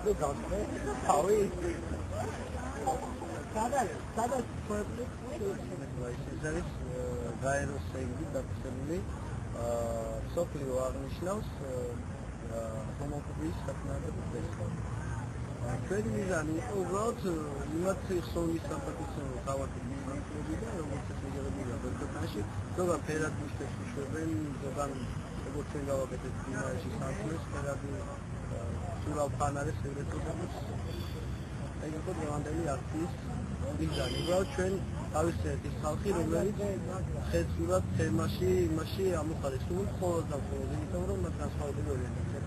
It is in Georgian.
თუ გავწე თავი სადაც ეს არის გაეროს ეგრე დაწესებული სოფლიო აღნიშნავს ჰომოფობიის საკმარისად ჩვენი მიზანი იყო უბრალოდ იმათ ხსოვნის სამართლისმცემლო თავადები და როგორც ეს მიღებულია ბერტონში ზოგან ფერად მისთვის უშვებენ ზოგან როგორც ჩვენ გავაკეთეთ ფინალში სამწუხაროდ ფერადი სულავ ფანარის ეგრეთოდეს ეგ იყო დღევანდელი აქციის მიზანი უბრალოდ ჩვენ თავისუფლად ის ხალხი რომელიც ხეცურად თემაში იმაში ამოხარეს სულ მხოლოდ და მხოლოდ იმიტომ რომ განსხვავებული ორიენტაცია.